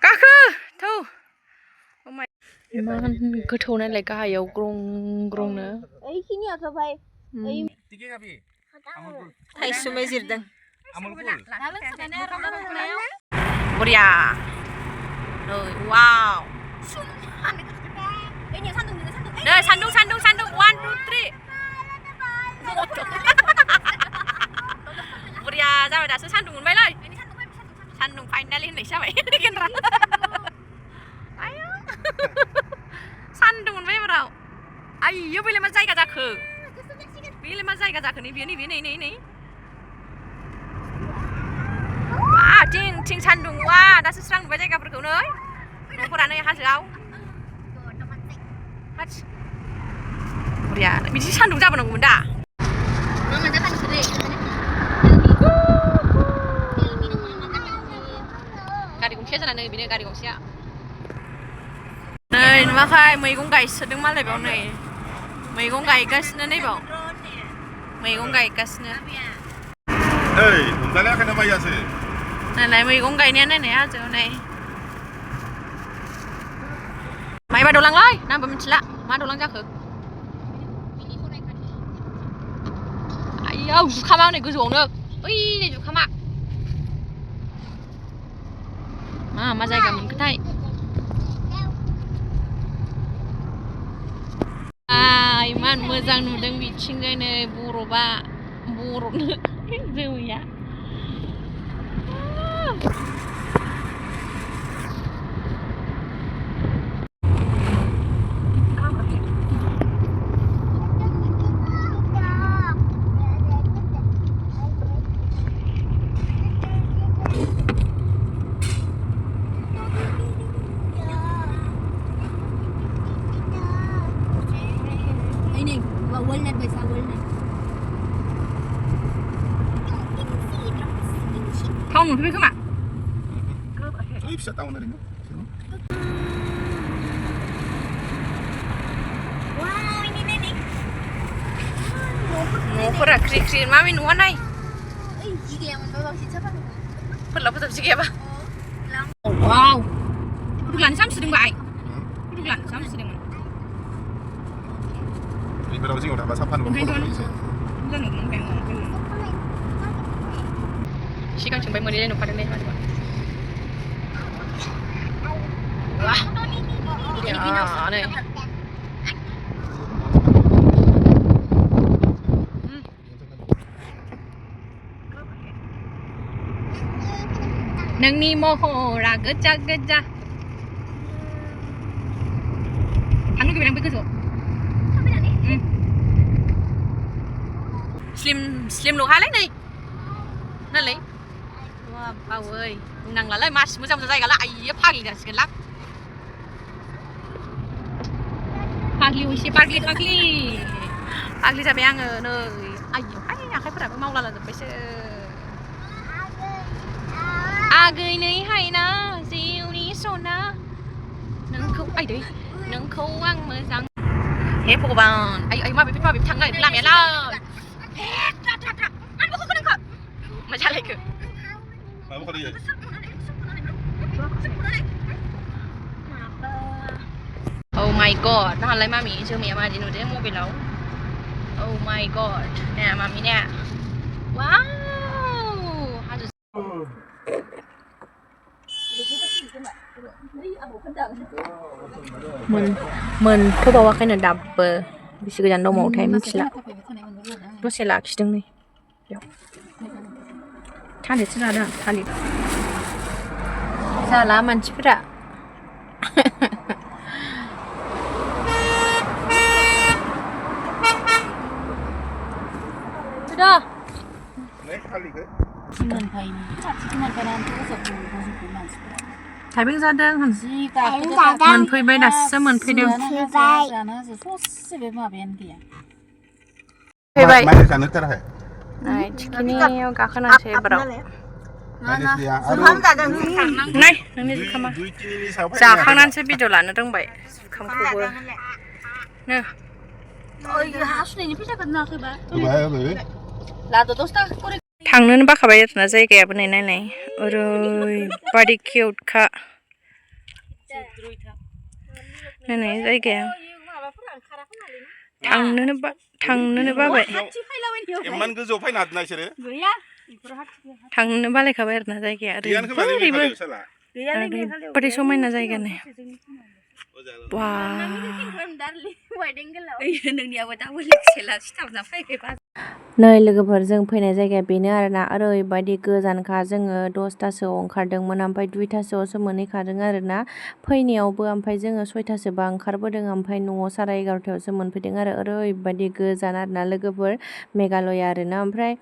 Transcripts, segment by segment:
गाखो थौ इमान गोथौ नालाय गाहायाव ग्रं ग्रंनो थाइसुमै जिरदों बरिया नै वाव नै सान्दुं 1 2 3 बरिया जाबाय दासो सान्दुं मोनबायलै सान्दुं फाइनालि होननाय जाबाय केनरा आयौ सान्दुं मोनबाय एबाराव आयौ बेलाय मा जायगा जाखो बेलाय मा जायगा जाखो नै नै wah ting sandung wah dah seserang baca jaga pergunoi ukuran yang hasil Korea biji sandung siapa nunggu benda kari gongsia sana nih bini kari gongsia nih makai मैगं गायसोदों मालाय बाव नै मैगं गायगासिनो नै बाव मैगं गायगासिनो Hei, untungnya kenapa ya sih? Này मैगं गायनायानो नै हाजोआव नै माइबा दलांलै नामबो मिथिला मा दलां जाखो आयौ जुखामा नै गोजौआवनो ओइ नै जुखामा मा जायगा मोनखोथाय इमान मोजां नुदों बिथिंजाय नै बरफआ जोमैया Tahu nggak sih kemana? Bisa tahu dari mana? Wow, ini nih. Mau pernah kiri mami nuan ay. Jika yang membawa si siapa? Perlu apa tapi jika apa? Wow. Bukan sam sedang baik. Bukan sam sedang. Ini berapa sih udah bahasa apa? Bukan. 시간 정말 머리에 놓아라네 맞아. 와. 야, 네. 능니 모호라 그자. 방금 그냥 뺏겨서. Slim lu hai lấy đi. Nó lấy. Bao ơi, nàng là lấy mà mới trong dây cả lại phagli là cái lắc. Phagli ra beng nơi. Ai khai phải mau là phải sẽ. Người này hay na, diêu ní sồn na. Nâng không ai đấy, nâng không ăn mà rằng. Hết phụ bạn, ai mà bị thằng này làm gì nào? Ăn bữa không có được. Mà trả lại kìa. Oh my god, nó lấy mami chưa mẹ mà đi nuôi để mua về lâu. Oh my god, nè mami nè. Wow. Mình cứ bảo cái này đập vì sự dành đâu một thêm là nó sẽ là cái này. Tadi sudah ada tadi. Salaman cepra. Sudah. Thái Bình ra đây hẳn gì cả mình phơi bay đặt sao mình phơi đều phơi bay này kini cả khăn ăn sẽ bật này nâng đi không mà giả khăn ăn sẽ bị đổ lạnh ở trong bể không khô bơ nè थांनोनो बाखाबाय आरोना जायगायाबो नै नायनाय ओरैबादि किउटखा नायनाय जायगाया थांनोनो बाबाय इमान गोजौआव फैनो हादोंना इसोरो थांनोनो बालायखाबाय आरोना जायगाया ओरैबादि समायना जायगा नै नै लोगोफोर जों फैनाय जायगाया बेनो आरोना ओरैबायदि गोजानखा जोङो 10थासोआव ओंखारदोंमोन ओमफ्राय 2थासोआवसो मोनहैखादों आरोना फैनायावबो ओमफ्राय जोङो 6थासोबा ओंखारबोदों ओमफ्राय न'आव 11:30आवसो मोनफैदों आरो ओरैबायदि गोजान आरोना लोगोफोर मेघालया आरोना ओमफ्राय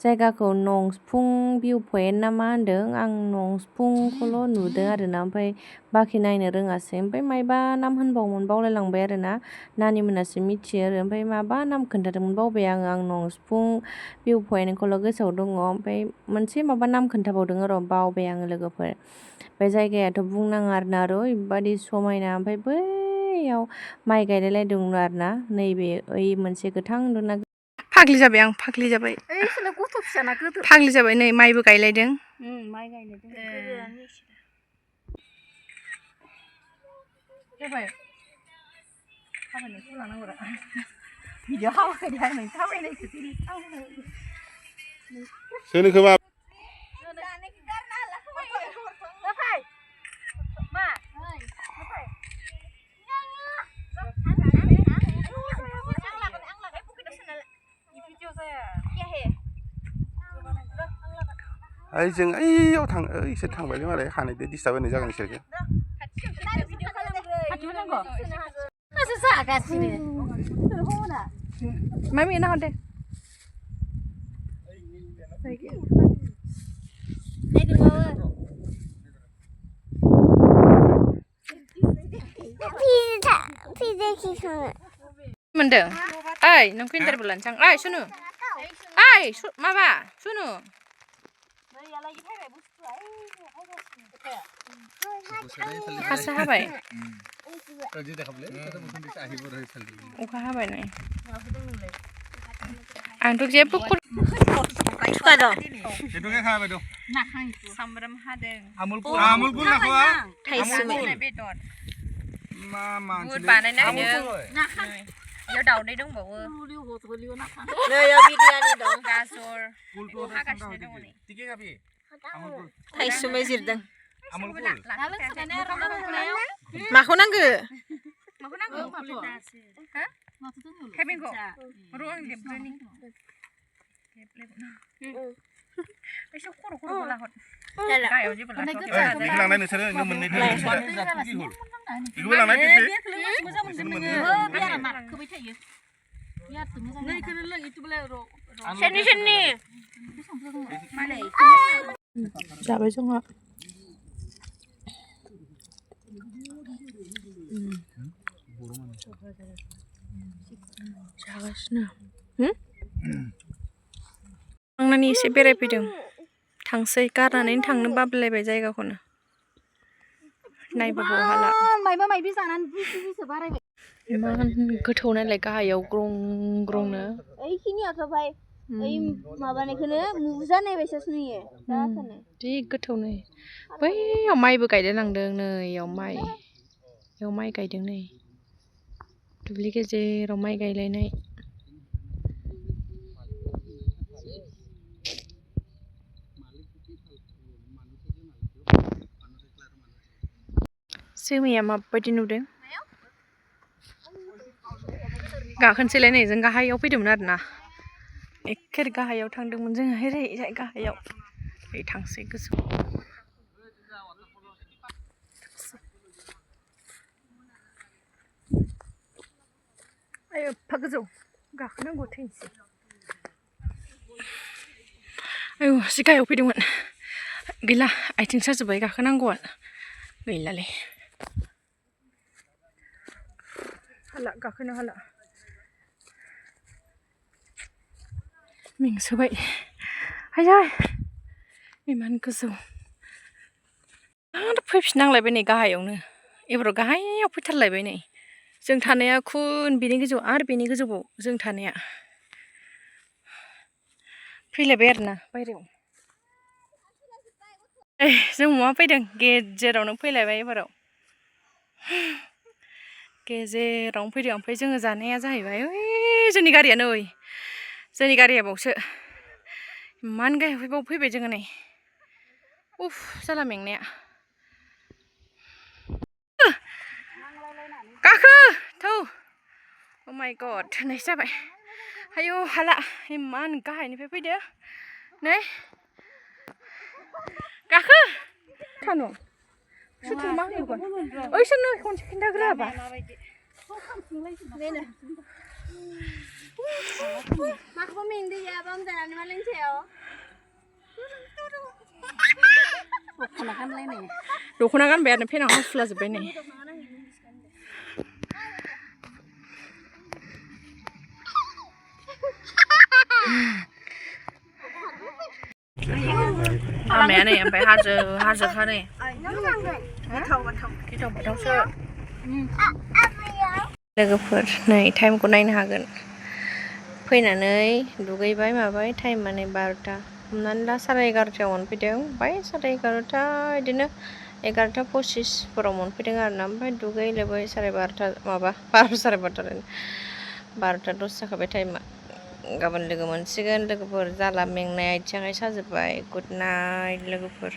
जायगाखौ नंसफुं भिउ पइन्ट ना मा होनदों आं नंसफुंखौल' नुदों आरोना ओमफ्राय बाखि नायनो रोङासै ओमफ्राय मायबा नाम होनबावोमोन बावलायलांबाय आरोना नानि मोनासो मिथियो आरो ओमफ्राय माबा नाम खोन्थादोंमोन बावबाय आं नंसफुं भिउ पइन्टखौल' गोसोआव दङ ओमफ्राय मोनसे माबा नाम खोन्थाबावदों र' बावबाय आङो लोगोफोर बे जायगायाथ' बुंनाङा आरोना ओरैबादि समायना ओमफ्राय बैयाव माइ गायलायलायदोंमोन आरोना नैबे ओइ मोनसे गोथां नुना फाग्लि जाबाय आं फाग्लि जाबाय फाग्लि जाबाय नै माइबो गायलायदों सोरनिखौबा जों ओइयाव थां इसोर थांबाय मालाय हानायदो डिस्टार्ब होनाय जागोन इसोरखो Mami enak deh. Mendeng. Ay, nang pintar belancang. Ay, sunu. Ay, mama, sunu. Asa habai. Uka habai nih. Antuk jepu kur. Suka dong. Itu kan habai dong. Sambram hadeng. Amul pun aku ah. Thaisu. Mama. Buat panen aja. Yo đầu đây đúng bộ. Yo video này dong. Kasur. Tiga kapi. Thaisu mezir dong. Amul pun. Maku nanggu. Maku nanggu. Hah? Kevin kok. Ruang dia berani. Besok kuru belahot. Kayak aja belahot. Bilang lain saya ini menit. Iku bilang lain pipi. Sini. Siapa itu nggak? Jagasnya. Nani एसे बेरायफैदों थांसै गारनानै थांनो बाबलायबाय जायगाखौनो नायबो बहाला मायबा मायबि जानानै बिसो बारायबाय इमान गोथौ नालाय गाहायाव ग्रं ग्रंनो ओइखिनियाथ' भाय ओइ माबानायखौनो मुजानाय बायसासो नुयो जाथारनो जि गोथौ नै बैयाव माइबो गायलाय लांदों नै याव माइ गायदों नै दुब्लि गेजेराव माइ गायलायनाय जोमैया माबायदि नुदों गाखोनोसैलाय नै जों गाहायाव फैदोंमोन आरोना एखे गाहायाव थांदोंमोन जों ओरै गाहायाव ओरै थांसै गोजौ आयो एफा गोजौ गाखोनांगौ थैनोसै आयौ जि गाहायाव फैदोंमोन गैला आथिं साजोब्बाय गाखोनांगौआ गैलालै हाला गाखोनो हाला मेंसोबाय आयै इमान गोजौ आरो फैफिननांलायबाय नै गाहायावनो एबाराव गाहायाव फैथारलायबाय नै जों थानाया खुन बेनि गोजौ आरो बेनि गोजौआव जों थानाया फैलायबाय आरोना बायहेरायाव जों मा फैदों गेजेरावनो फैलायबाय एबाराव गेजेरावनो फैदों ओमफ्राय जोङो जानाया जाहैबाय ओइ जोंनि गारिया नै जोंनि गारिया बावसो इमान गाहायाव फैबाय जोङो नै उफ जाला मेंनाया गाखो थौ अ माय गड होननायसो जाबाय आयौ हाला इमान गाहायनिफ्राय फैदो नै गाखो थानु सोरथो मा होनगोन ओइ सोरनो खनसे खिन्थाग्रोआबा माखौबा मेंदो या बाम जानानै मा लोंसायाव दख'ना गानबाय आरो फेनाव हासुलाजोब्बाय नै लामाया नै ओमफ्राय हाजोखा नै गिथाव बाथावसो लोगोफोर नै टाइमखौ नायनो हागोन फैनानै दुगैबाय माबाय टाइमा नै 12टा हमनानै ला 11:30 मोनफैदों ओमफ्राय 11:30 बिदिनो 11:25 मोनफैदों आरोना ओमफ्राय दुगै लोबै 12:30 माबा 12:30 12:10 जाखाबाय टाइमा गाबोन लोगो मोनसिगोन लोगोफोर जाला मेंनाय आथिं आखाइ साजोब्बाय गुड नाइट लोगोफोर